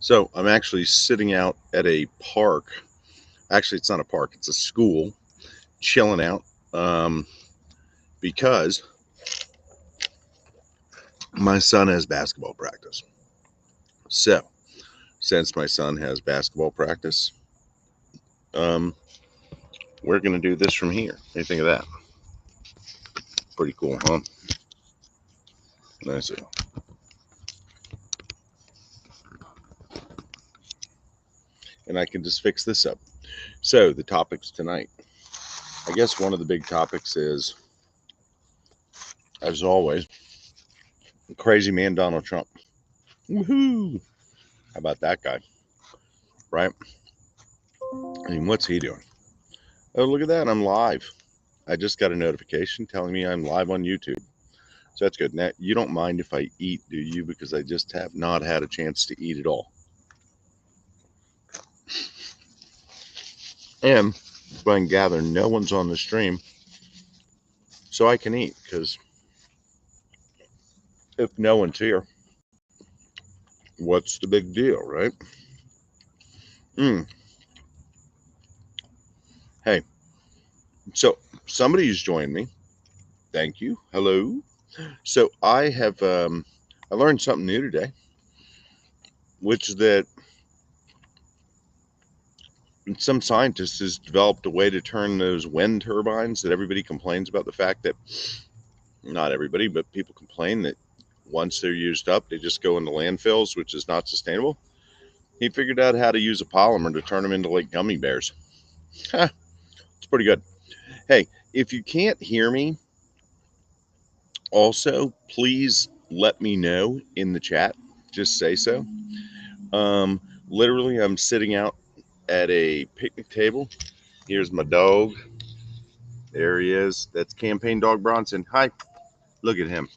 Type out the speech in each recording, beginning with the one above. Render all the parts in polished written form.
So I'm actually sitting out at a park. Actually, it's not a park, it's a school, chilling out because my son has basketball practice. So, since my son has basketball practice, um, we're going to do this from here. What do you think of that? Pretty cool, huh? Nice. And I can just fix this up. So, the topics tonight. I guess one of the big topics is, as always, crazy man Donald Trump. Woohoo! How about that guy? Right? I mean, what's he doing? Oh, look at that. I'm live. I just got a notification telling me I'm live on YouTube. So that's good. Now, you don't mind if I eat, do you? Because I just have not had a chance to eat at all. And if I can gather, no one's on the stream, so I can eat. Because if no one's here, what's the big deal, right? Mm. Hey, so somebody's joined me. Thank you. Hello. So I learned something new today, which is that some scientist has developed a way to turn those wind turbines that everybody complains about, the fact that not everybody, but people complain that once they're used up, they just go into landfills, which is not sustainable. He figured out how to use a polymer to turn them into like gummy bears. It's pretty good. Hey, if you can't hear me, also, please let me know in the chat. Just say so. Um, Literally, I'm sitting out at a picnic table. Here's my dog. There he is. That's campaign dog Bronson. Hi. Look at him.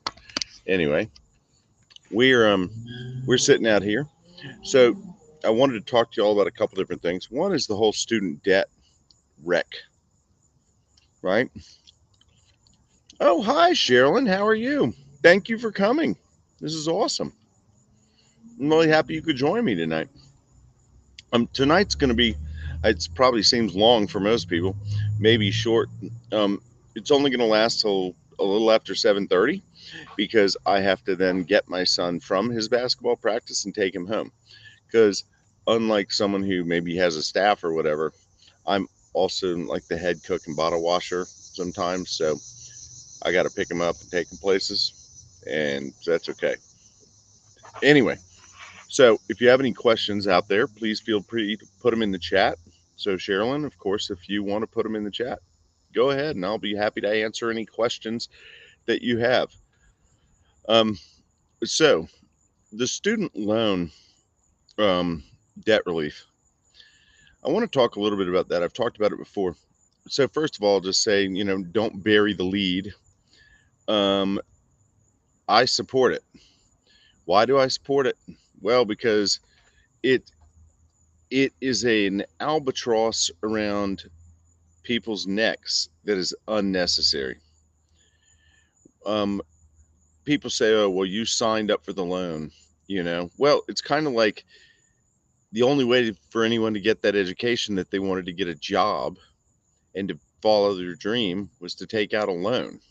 Anyway, we're sitting out here. So I wanted to talk to you all about a couple different things. One is the whole student debt wreck, right? Oh, hi, Sherilyn. How are you? Thank you for coming. This is awesome. I'm really happy you could join me tonight. Tonight's going to be, it probably seems long for most people, maybe short. Um, it's only going to last till a little after 7:30 because I have to then get my son from his basketball practice and take him home. Because unlike someone who maybe has a staff or whatever, I'm also like the head cook and bottle washer sometimes. So I got to pick him up and take him places, and that's okay. Anyway, so if you have any questions out there, please feel free to put them in the chat. So Sherilyn, of course, if you want to put them in the chat, go ahead, and I'll be happy to answer any questions that you have. Um, so the student loan um, debt relief. I want to talk a little bit about that. I've talked about it before. So first of all, just say, don't bury the lead. Um, I support it. Why do I support it? Well, because it it is an albatross around people's necks that is unnecessary. Um, People say, "Oh, well, you signed up for the loan." Well, it's kind of like the only way for anyone to get that education that they wanted to get a job and to follow their dream was to take out a loan.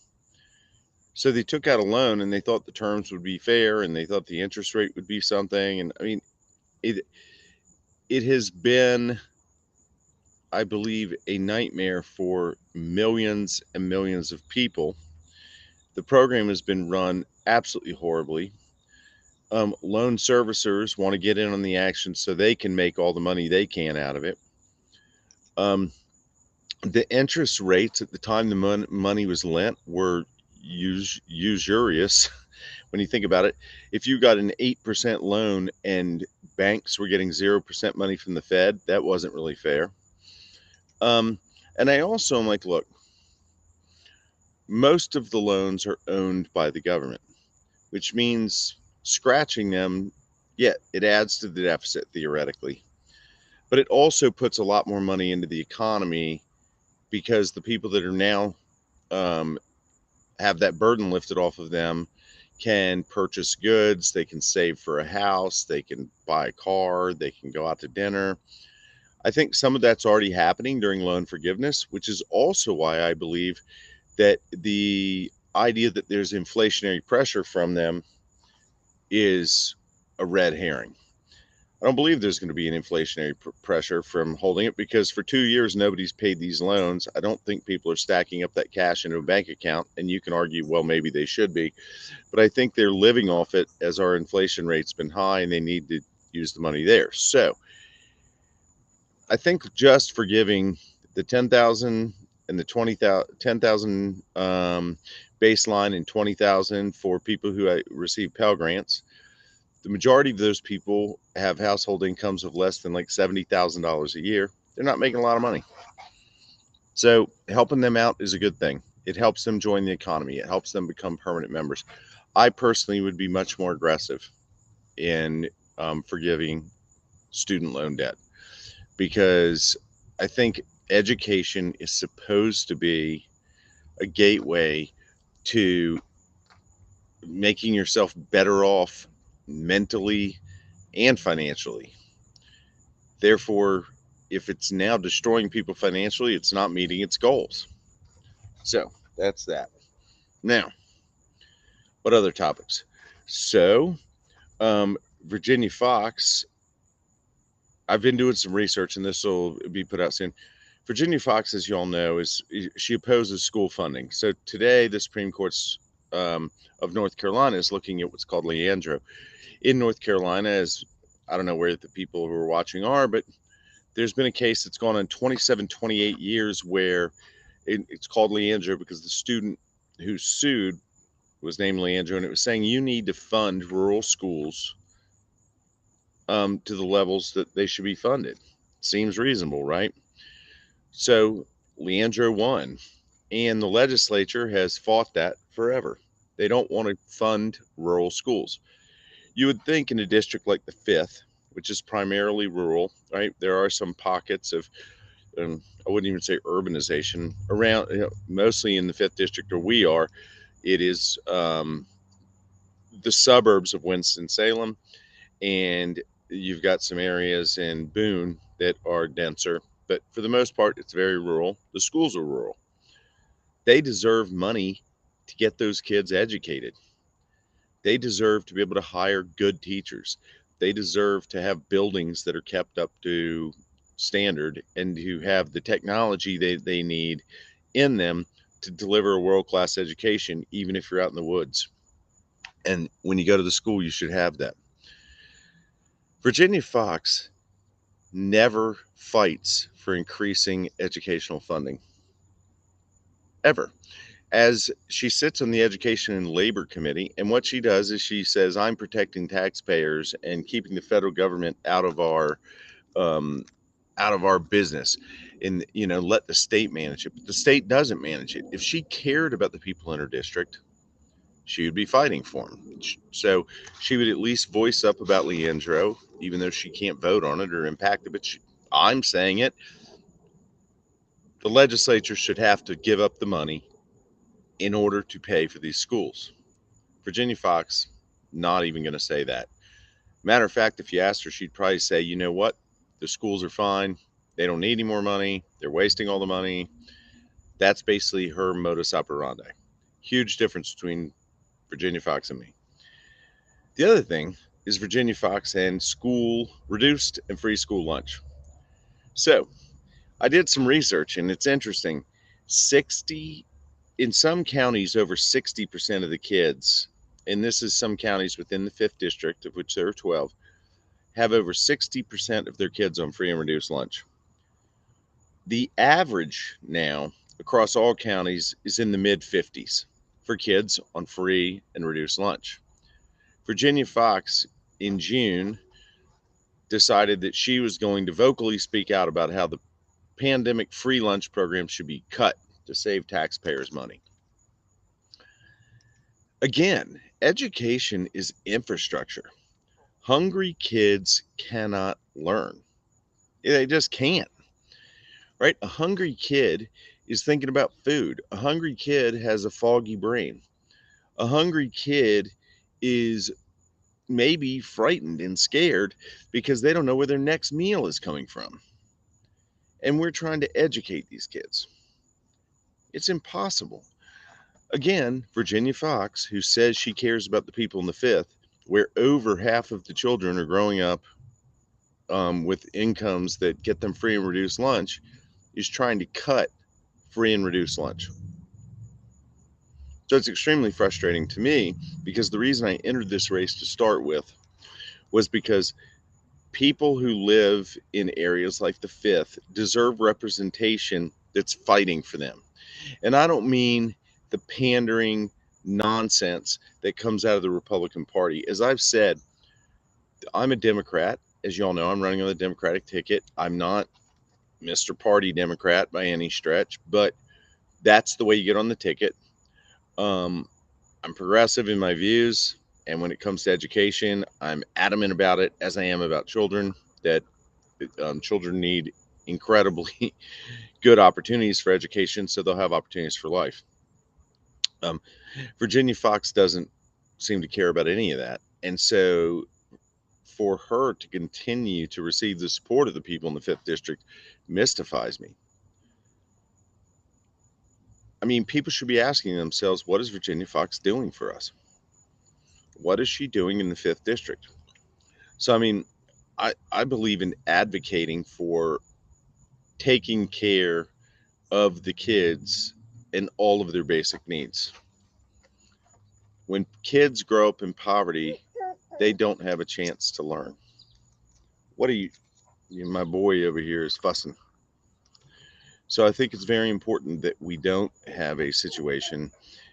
So they took out a loan and they thought the terms would be fair and they thought the interest rate would be something. And I mean, it it has been, I believe, a nightmare for millions and millions of people. The program has been run absolutely horribly. Loan servicers want to get in on the action so they can make all the money they can out of it. Um, the interest rates at the time the money was lent were usurious. When you think about it, if you got an 8% loan and banks were getting 0% money from the Fed, that wasn't really fair. Um, and I also am like, look, most of the loans are owned by the government, which means scratching them, yeah, it adds to the deficit theoretically, but it also puts a lot more money into the economy because the people that are now um, have that burden lifted off of them can purchase goods, they can save for a house, they can buy a car, they can go out to dinner. I think some of that's already happening during loan forgiveness, which is also why I believe that the idea that there's inflationary pressure from them is a red herring. I don't believe there's going to be an inflationary pressure from holding it, because for 2 years nobody's paid these loans. I don't think people are stacking up that cash into a bank account, and you can argue, well, maybe they should be, but I think they're living off it as our inflation rate's been high and they need to use the money there. So I think just forgiving the 10,000 and the 20,000, 10,000 baseline and 20,000 for people who receive Pell Grants, the majority of those people have household incomes of less than like $70,000 a year. They're not making a lot of money. So helping them out is a good thing. It helps them join the economy. It helps them become permanent members. I personally would be much more aggressive in forgiving student loan debt, because I think education is supposed to be a gateway to making yourself better off mentally and financially. Therefore, if it's now destroying people financially, it's not meeting its goals. So that's that. Now, what other topics? So, Virginia Fox, I've been doing some research and this will be put out soon. Virginia Fox, as you all know, she opposes school funding. So today, the Supreme Court's of North Carolina is looking at what's called Leandro. In North Carolina, as I don't know where the people who are watching are, but there's been a case that's gone on 27, 28 years where it's called Leandro because the student who sued was named Leandro, and it was saying you need to fund rural schools to the levels that they should be funded. Seems reasonable, right? So Leandro won, and the legislature has fought that forever. They don't want to fund rural schools. You would think in a district like the 5th, which is primarily rural, right? There are some pockets of, I wouldn't even say urbanization around, mostly in the 5th district where we are. It is the suburbs of Winston-Salem, and you've got some areas in Boone that are denser, but for the most part, it's very rural. The schools are rural. They deserve money to get those kids educated. They deserve to be able to hire good teachers. They deserve to have buildings that are kept up to standard and to have the technology they need in them to deliver a world-class education, even if you're out in the woods. And when you go to the school, you should have that. Virginia Fox never fights for increasing educational funding, ever. As she sits on the Education and Labor Committee, and what she does is she says, I'm protecting taxpayers and keeping the federal government um, out of our business, and let the state manage it. But the state doesn't manage it. If she cared about the people in her district, she would be fighting for them. So she would at least voice up about Leandro, even though she can't vote on it or impact it. But I'm saying it. The legislature should have to give up the money in order to pay for these schools. Virginia Fox, not even going to say that. Matter of fact, if you asked her, she'd probably say, you know what? The schools are fine. They don't need any more money. They're wasting all the money. That's basically her modus operandi. Huge difference between Virginia Fox and me. The other thing is Virginia Fox and school reduced and free school lunch. So I did some research and it's interesting. 60 in some counties, over 60% of the kids, and this is some counties within the 5th district, of which there are 12, have over 60% of their kids on free and reduced lunch. The average now across all counties is in the mid 50s for kids on free and reduced lunch. Virginia Fox in June decided that she was going to vocally speak out about how the pandemic free lunch program should be cut to save taxpayers money. Again, education is infrastructure. Hungry kids cannot learn. They just can't, right? A hungry kid is thinking about food. A hungry kid has a foggy brain. A hungry kid is maybe frightened and scared because they don't know where their next meal is coming from. And we're trying to educate these kids. It's impossible. Again, Virginia Fox, who says she cares about the people in the fifth, where over half of the children are growing up with incomes that get them free and reduced lunch, is trying to cut free and reduced lunch. So it's extremely frustrating to me, because the reason I entered this race to start with was because people who live in areas like the fifth deserve representation that's fighting for them. And I don't mean the pandering nonsense that comes out of the Republican Party. As I've said, I'm a Democrat. As you all know, I'm running on the Democratic ticket. I'm not Mr. Party Democrat by any stretch, but that's the way you get on the ticket. I'm progressive in my views, and when it comes to education, I'm adamant about it, as I am about children, that children need incredibly good opportunities for education so they'll have opportunities for life. Virginia Fox doesn't seem to care about any of that. And so for her to continue to receive the support of the people in the 5th District mystifies me. I mean, people should be asking themselves, what is Virginia Fox doing for us? What is she doing in the 5th District? So, I mean, I believe in advocating for taking care of the kids and all of their basic needs. When kids grow up in poverty, they don't have a chance to learn. What are you my boy over here is fussing. So I think it's very important that we don't have a situation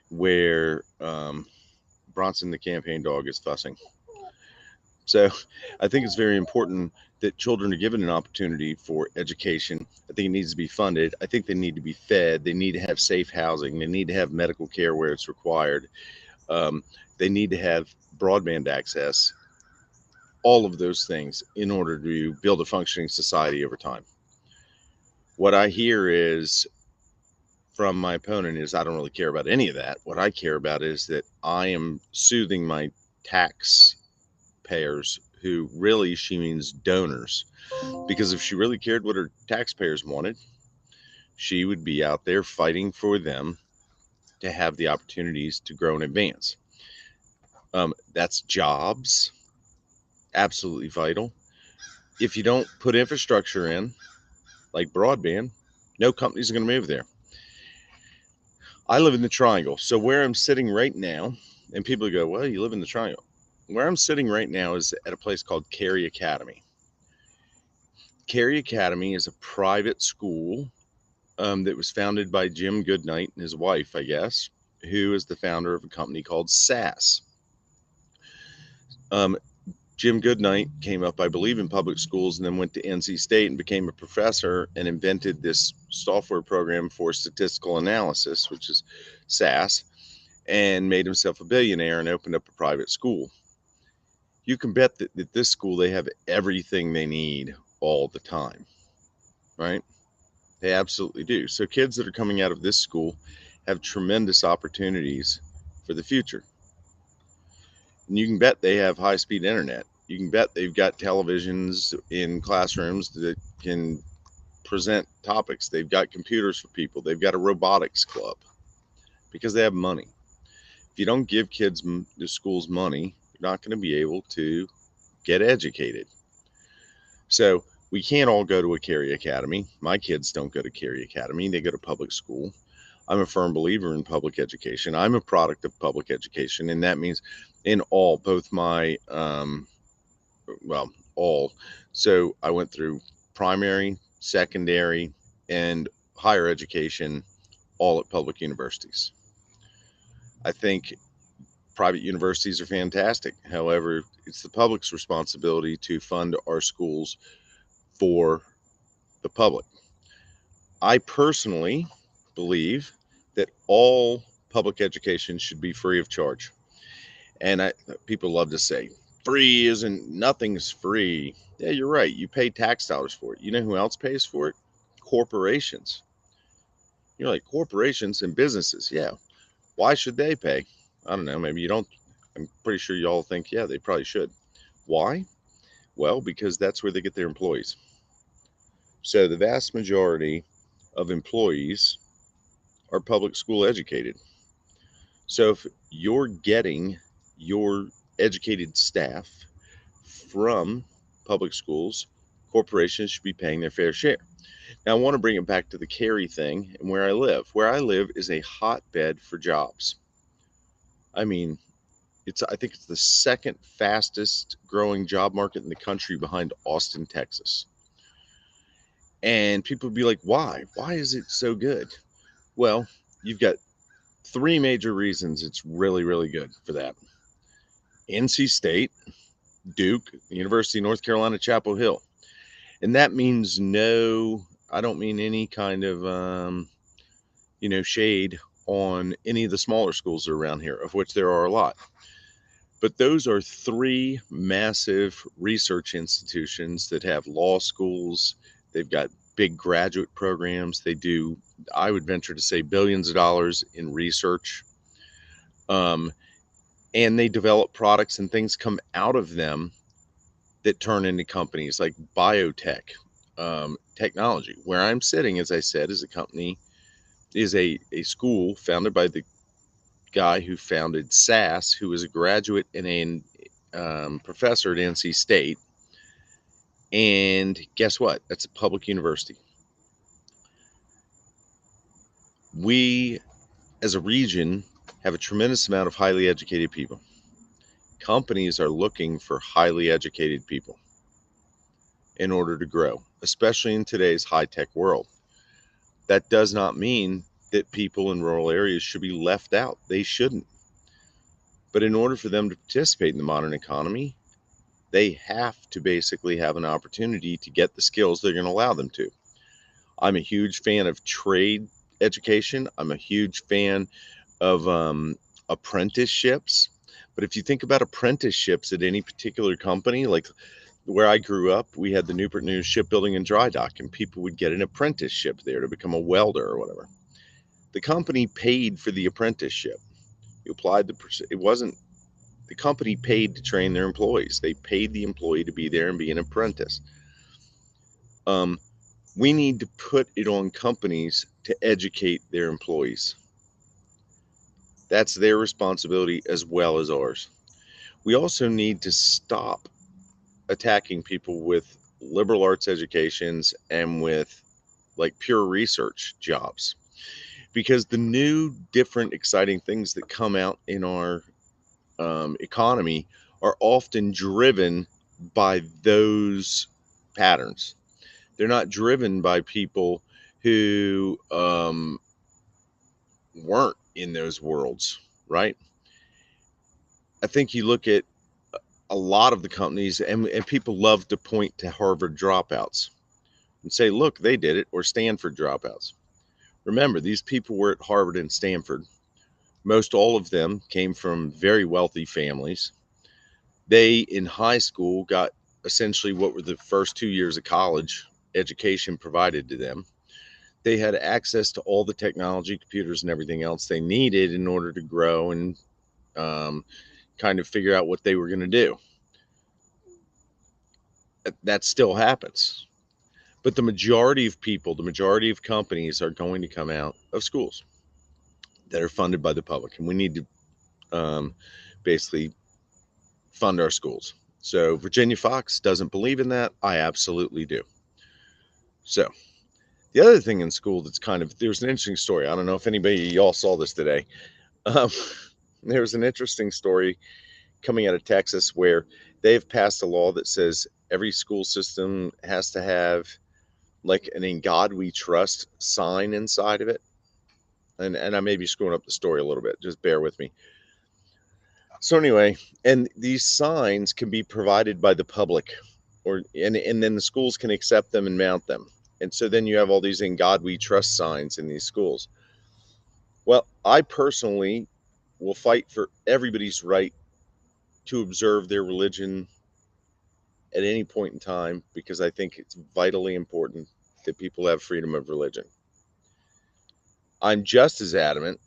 where Bronson, the campaign dog, is fussing. So I think it's very important that children are given an opportunity for education. I think it needs to be funded. I think they need to be fed. They need to have safe housing. They need to have medical care where it's required. They need to have broadband access, all of those things in order to build a functioning society over time. What I hear is from my opponent is I don't really care about any of that. What I care about is that I am soothing my taxpayers, who really she means donors, because if she really cared what her taxpayers wanted, she would be out there fighting for them to have the opportunities to grow and advance. That's jobs, absolutely vital. If you don't put infrastructure in, like broadband, no companies are going to move there. I live in the Triangle. So where I'm sitting right now, and people go, well, you live in the Triangle. Where I'm sitting right now is at a place called Carey Academy. Carey Academy is a private school that was founded by Jim Goodnight and his wife, I guess, who is the founder of a company called SAS. Jim Goodnight came up, I believe, in public schools and then went to NC State and became a professor and invented this software program for statistical analysis, which is SAS, and made himself a billionaire and opened up a private school. You can bet that at this school, they have everything they need all the time, right? They absolutely do. So kids that are coming out of this school have tremendous opportunities for the future. And you can bet they have high-speed internet. You can bet they've got televisions in classrooms that can present topics. They've got computers for people. They've got a robotics club because they have money. If you don't give kids, the schools, money, you're not going to be able to get educated. So we can't all go to a Carey Academy. My kids don't go to Carey Academy. They go to public school. I'm a firm believer in public education. I'm a product of public education, and that means in all, both my, all. So I went through primary, secondary, and higher education, all at public universities. I think private universities are fantastic. However, it's the public's responsibility to fund our schools for the public. I personally believe that all public education should be free of charge. And people love to say, free isn't, nothing's free. Yeah, you're right. You pay tax dollars for it. You know who else pays for it? Corporations. You're like, corporations and businesses. Yeah. Why should they pay? I don't know. Maybe you don't. I'm pretty sure y'all think, yeah, they probably should. Why? Well, because that's where they get their employees. So the vast majority of employees are public school educated. So if you're getting your educated staff from public schools, corporations should be paying their fair share. Now, I want to bring it back to the carry thing and where I live. Where I live is a hotbed for jobs. I mean, I think it's the second fastest growing job market in the country behind Austin, Texas. And people would be like, why? Why is it so good? Well, you've got three major reasons it's really, really good for that. NC State, Duke, University of North Carolina, Chapel Hill. And that means I don't mean any kind of, shade on any of the smaller schools that are around here, of which there are a lot. But those are three massive research institutions that have law schools. They've got big graduate programs. They do, I would venture to say, billions of dollars in research. And they develop products and things come out of them that turn into companies like biotech, technology. Where I'm sitting, as I said, is a school founded by the guy who founded SAS, who was a graduate and a professor at NC State. And guess what? That's a public university. We, as a region, have a tremendous amount of highly educated people. Companies are looking for highly educated people in order to grow, especially in today's high-tech world. That does not mean that people in rural areas should be left out. They shouldn't. But in order for them to participate in the modern economy, they have to basically have an opportunity to get the skills they're going to allow them to. I'm a huge fan of trade education. I'm a huge fan of apprenticeships. But if you think about apprenticeships at any particular company, like where I grew up, we had the Newport News Shipbuilding and Dry Dock, and people would get an apprenticeship there to become a welder or whatever. The company paid for the apprenticeship. You applied it wasn't the company paid to train their employees. They paid the employee to be there and be an apprentice. We need to put it on companies to educate their employees. That's their responsibility as well as ours. We also need to stop attacking people with liberal arts educations and with like pure research jobs, because the new, different, exciting things that come out in our economy are often driven by those patterns. They're not driven by people who weren't in those worlds, right? I think you look at a lot of the companies, and people love to point to Harvard dropouts and say, look, they did it, or Stanford dropouts. Remember, these people were at Harvard and Stanford. Most all of them came from very wealthy families. They, in high school, got essentially what were the first 2 years of college education provided to them. They had access to all the technology, computers, and everything else they needed in order to grow and kind of figure out what they were going to do. That still happens. But the majority of people, the majority of companies are going to come out of schools that are funded by the public. And we need to basically fund our schools. So Virginia Fox doesn't believe in that. I absolutely do. So the other thing in school that's there's an interesting story. I don't know if anybody y'all saw this today. Um, there's an interesting story coming out of Texas where they've passed a law that says every school system has to have like an "In God We Trust" sign inside of it. And I may be screwing up the story a little bit. Just bear with me. So anyway, and these signs can be provided by the public, and then the schools can accept them and mount them. And so then you have all these "In God We Trust" signs in these schools. Well, I personally will fight for everybody's right to observe their religion at any point in time, because I think it's vitally important that people have freedom of religion. I'm just as adamant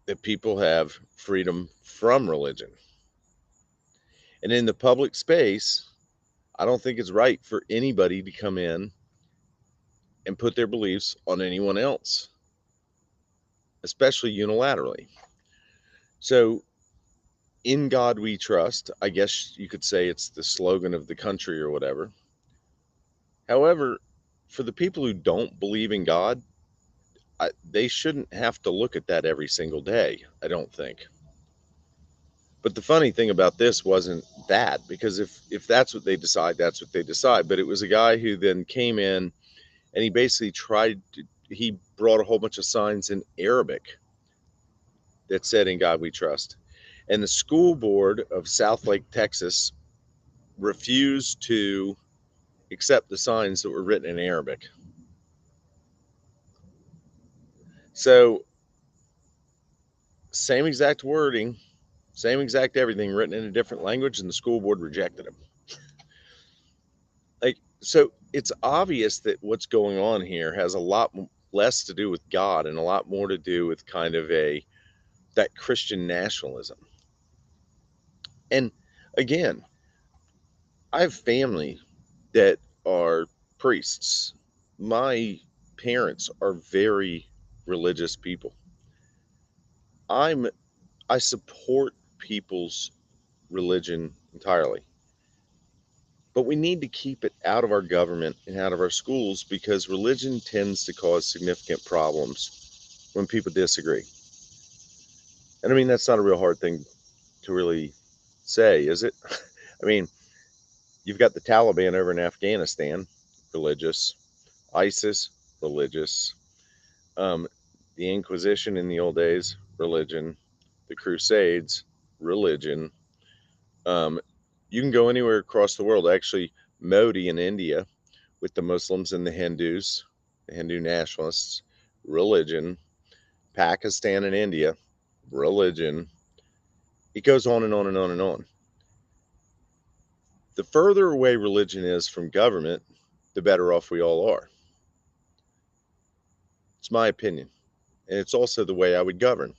that people have freedom from religion. And in the public space, I don't think it's right for anybody to come in and put their beliefs on anyone else, especially unilaterally. So, in God we trust, I guess you could say it's the slogan of the country or whatever. However, for the people who don't believe in God, they shouldn't have to look at that every single day, I don't think. But the funny thing about this wasn't that, because if that's what they decide, that's what they decide. But it was a guy who then came in and he basically he brought a whole bunch of signs in Arabic that said, "In God we trust." And the school board of Southlake, Texas refused to accept the signs that were written in Arabic. So, same exact wording, same exact everything written in a different language, and the school board rejected them. Like, so it's obvious that what's going on here has a lot less to do with God and a lot more to do with kind of that Christian nationalism. And again, I have family that are priests. My parents are very religious people. I'm I support people's religion entirely. But we need to keep it out of our government and out of our schools because religion tends to cause significant problems when people disagree. And I mean, that's not a real hard thing to really say, is it? I mean, you've got the Taliban over in Afghanistan, religious, ISIS, religious, um, the Inquisition in the old days, religion, the Crusades, religion. Um, you can go anywhere across the world. Actually, Modi in India with the Muslims and the Hindu nationalists, religion, Pakistan and India, religion. It goes on and on and on and on. The further away religion is from government, the better off we all are. It's my opinion. And it's also the way I would govern.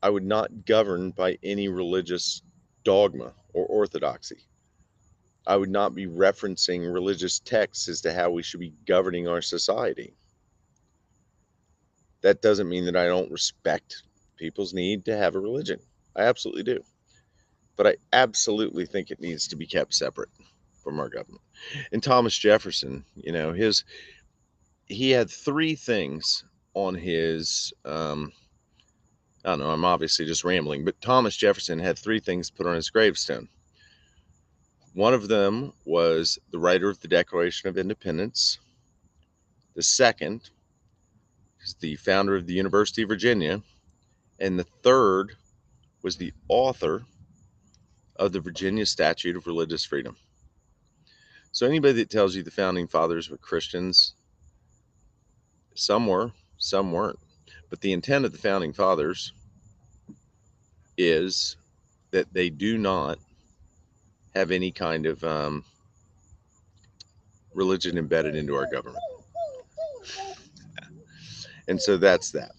I would not govern by any religious dogma or orthodoxy. I would not be referencing religious texts as to how we should be governing our society. That doesn't mean that I don't respect people's need to have a religion. I absolutely do. But I absolutely think it needs to be kept separate from our government. And Thomas Jefferson, he had three things on his I don't know, I'm obviously just rambling, but Thomas Jefferson had three things put on his gravestone. One of them was the writer of the Declaration of Independence. The second is the founder of the University of Virginia. And the third was the author of the Virginia Statute of Religious Freedom. So anybody that tells you the founding fathers were Christians, some were, some weren't. But the intent of the founding fathers is that they do not have any kind of religion embedded into our government. And so that's that.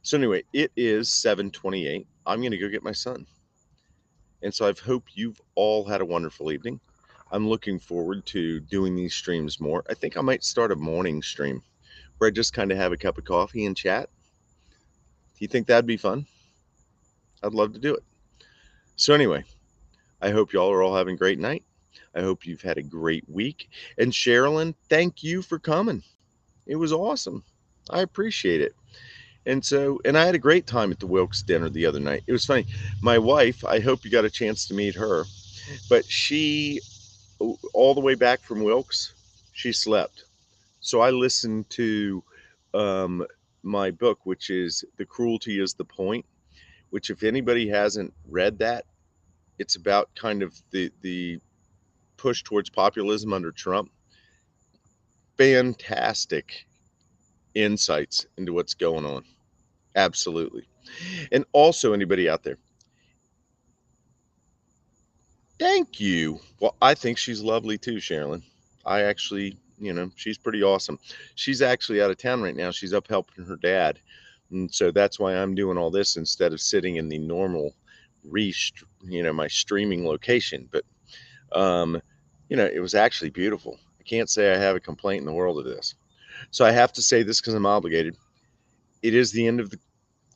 So anyway, it is 7:28. I'm going to go get my son. And so I hope you've all had a wonderful evening. I'm looking forward to doing these streams more. I think I might start a morning stream where I just kind of have a cup of coffee and chat. Do you think that'd be fun? I'd love to do it. So anyway, I hope y'all are all having a great night. I hope you've had a great week. And Sherilyn, thank you for coming. It was awesome. I appreciate it. And I had a great time at the Wilkes dinner the other night. It was funny. My wife, I hope you got a chance to meet her, but she, all the way back from Wilkes, she slept. So I listened to um, my book, which is The Cruelty is the Point, which if anybody hasn't read that, it's about kind of the push towards populism under Trump. Fantastic insights into what's going on. Absolutely. And also anybody out there, thank you. Well, I think she's lovely too, Sherilyn. I actually, she's pretty awesome. She's actually out of town right now. She's up helping her dad. And so that's why I'm doing all this instead of sitting in the normal my streaming location. But it was actually beautiful. I can't say I have a complaint in the world of this. So I have to say this because I'm obligated. It is the end of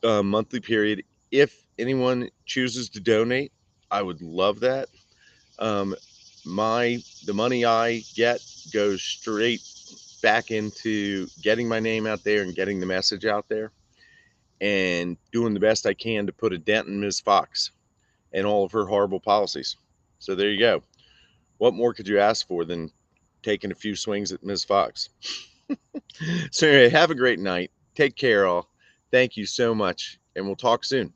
the monthly period. If anyone chooses to donate, I would love that. Um, the money I get goes straight back into getting my name out there and getting the message out there and doing the best I can to put a dent in Ms. Fox and all of her horrible policies. So there you go. What more could you ask for than taking a few swings at Ms. Fox? So anyway, have a great night. Take care, all. Thank you so much, and we'll talk soon.